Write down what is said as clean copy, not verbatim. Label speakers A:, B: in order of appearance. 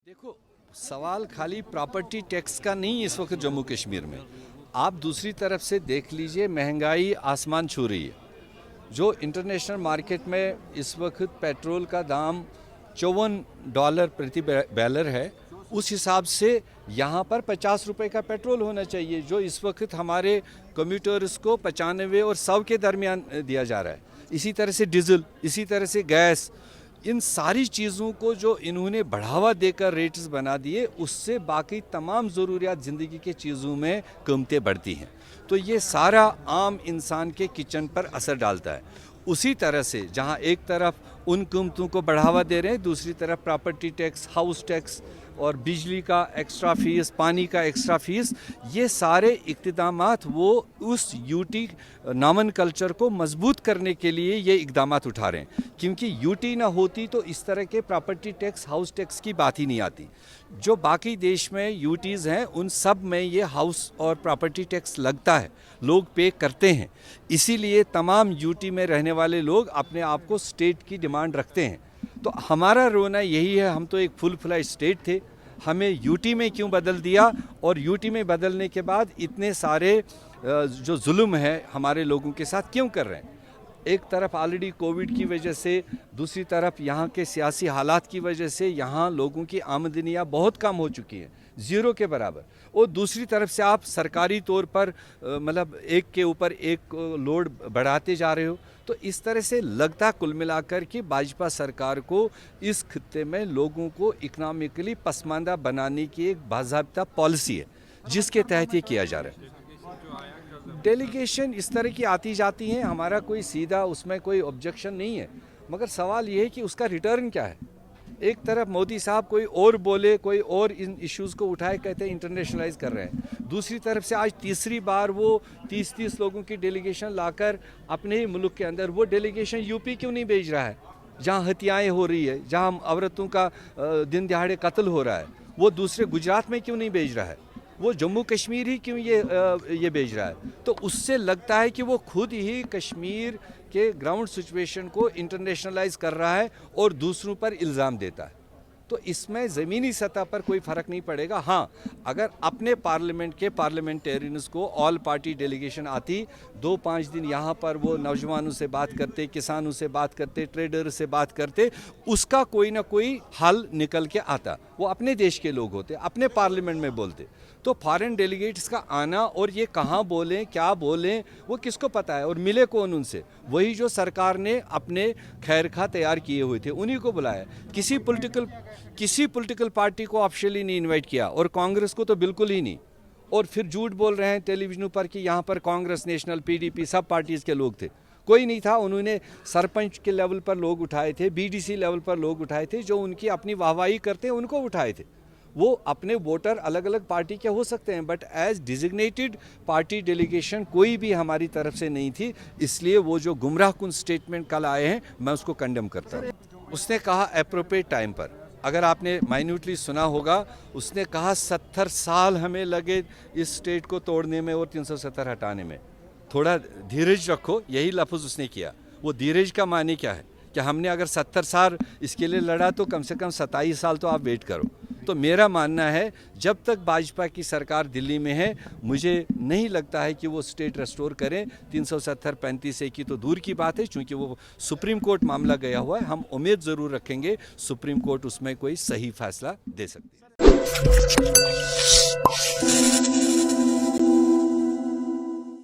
A: देखो, सवाल खाली प्रॉपर्टी टैक्स का नहीं इस वक्त जम्मू कश्मीर में। आप दूसरी तरफ से देख लीजिए, महंगाई आसमान छू रही है। जो इंटरनेशनल मार्केट में इस वक्त पेट्रोल का दाम $54 प्रति बैरल है, उस हिसाब से यहाँ पर 50 रुपए का पेट्रोल होना चाहिए, जो इस वक्त हमारे कम्यूटर्स को 95 और 100 के दरमियान दिया जा रहा है। इसी तरह से डीजल, इसी तरह से गैस, इन सारी चीज़ों को जो इन्होंने बढ़ावा देकर रेट्स बना दिए, उससे बाकी तमाम ज़रूरियात ज़िंदगी के चीज़ों में कीमतें बढ़ती हैं। तो ये सारा आम इंसान के किचन पर असर डालता है। उसी तरह से जहाँ एक तरफ उन कीमतों को बढ़ावा दे रहे हैं, दूसरी तरफ प्रॉपर्टी टैक्स, हाउस टैक्स और बिजली का एक्स्ट्रा फीस, पानी का एक्स्ट्रा फीस, ये सारे इक़्तिदामात वो उस यूटी नामन कल्चर को मजबूत करने के लिए ये इक़दामात उठा रहे हैं। क्योंकि यूटी ना होती तो इस तरह के प्रॉपर्टी टैक्स, हाउस टैक्स की बात ही नहीं आती। जो बाकी देश में यूटीज़ हैं, उन सब में ये हाउस और प्रॉपर्टी टैक्स लगता है, लोग पे करते हैं। इसीलिए तमाम यूटी में रहने वाले लोग अपने आप को स्टेट की डिमांड रखते हैं। तो हमारा रोना यही है, हम तो एक फुल फ्लैश स्टेट थे, हमें यूटी में क्यों बदल दिया, और यूटी में बदलने के बाद इतने सारे जो जुल्म है हमारे लोगों के साथ क्यों कर रहे हैं। एक तरफ ऑलरेडी कोविड की वजह से, दूसरी तरफ यहाँ के सियासी हालात की वजह से यहाँ लोगों की आमदनियाँ बहुत कम हो चुकी हैं, ज़ीरो के बराबर। और दूसरी तरफ से आप सरकारी तौर पर मतलब एक के ऊपर एक लोड बढ़ाते जा रहे हो। तो इस तरह से लगता कुल मिलाकर कि भाजपा सरकार को इस खित्ते में लोगों को इकनॉमिकली पसमानदा बनाने की एक बाज़ाब्ता पॉलिसी है, जिसके तहत ये किया जा रहा है। डेलीगेशन इस तरह की आती जाती हैं, हमारा कोई सीधा उसमें कोई ऑब्जेक्शन नहीं है, मगर सवाल ये है कि उसका रिटर्न क्या है। एक तरफ मोदी साहब कोई और बोले, कोई और इन इश्यूज़ को उठाए, कहते हैं इंटरनेशनलाइज कर रहे हैं। दूसरी तरफ से आज तीसरी बार वो 30-30 लोगों की डेलीगेशन लाकर अपने ही मुल्क के अंदर, वो डेलीगेशन यूपी क्यों नहीं भेज रहा है, जहाँ हत्याएँ हो रही है, जहाँ औरतों का दिन दिहाड़े कत्ल हो रहा है, वो दूसरे गुजरात में क्यों नहीं भेज रहा है, वो जम्मू कश्मीर ही क्यों ये भेज रहा है। तो उससे लगता है कि वो खुद ही कश्मीर के ग्राउंड सिचुएशन को इंटरनेशनलाइज कर रहा है और दूसरों पर इल्ज़ाम देता है। तो इसमें ज़मीनी सतह पर कोई फ़र्क नहीं पड़ेगा। हाँ, अगर अपने पार्लियामेंट के पार्लियामेंटेरियंस को ऑल पार्टी डेलीगेशन आती, 2-5 दिन यहाँ पर वो नौजवानों से बात करते, किसानों से बात करते, ट्रेडर से बात करते, उसका कोई ना कोई हल निकल के आता। वो अपने देश के लोग होते, अपने पार्लियामेंट में बोलते। तो फॉरेन डेलीगेट्स का आना और ये कहाँ बोलें, क्या बोलें, वो किसको पता है, और मिले कौन उनसे? वही जो सरकार ने अपने खैरखा तैयार किए हुए थे, उन्हीं को बुलाया। किसी पॉलिटिकल पार्टी को ऑफिशियली नहीं इनवाइट किया, और कांग्रेस को तो बिल्कुल ही नहीं। और फिर झूठ बोल रहे हैं टेलीविजनों पर कि यहाँ पर कांग्रेस, नेशनल, पीडीपी, सब पार्टीज़ के लोग थे। कोई नहीं था। उन्होंने सरपंच के लेवल पर लोग उठाए थे, बीडीसी लेवल पर लोग उठाए थे, जो उनकी अपनी वाहवाही करते हैं उनको उठाए थे। वो अपने वोटर अलग अलग पार्टी के हो सकते हैं, but as designated party delegation कोई भी हमारी तरफ से नहीं थी। इसलिए वो जो गुमराहकुन स्टेटमेंट कल आए हैं, मैं उसको कंडेम करता हूँ। उसने कहा अप्रोप्रिएट टाइम पर, अगर आपने माइन्यूटली सुना होगा, उसने कहा 70 साल हमें लगे इस स्टेट को तोड़ने में और 370 हटाने में, थोड़ा धीरज रखो, यही लफ्ज़ उसने किया। वो धीरज का माने क्या है कि हमने अगर 70 साल इसके लिए लड़ा, तो कम से कम 27 साल तो आप वेट करो। तो मेरा मानना है, जब तक भाजपा की सरकार दिल्ली में है, मुझे नहीं लगता है कि वो स्टेट रेस्टोर करें। 370-35 की तो दूर की बात है, चूँकि वो सुप्रीम कोर्ट मामला गया हुआ है। हम उम्मीद ज़रूर रखेंगे सुप्रीम कोर्ट उसमें कोई सही फैसला दे सकती है।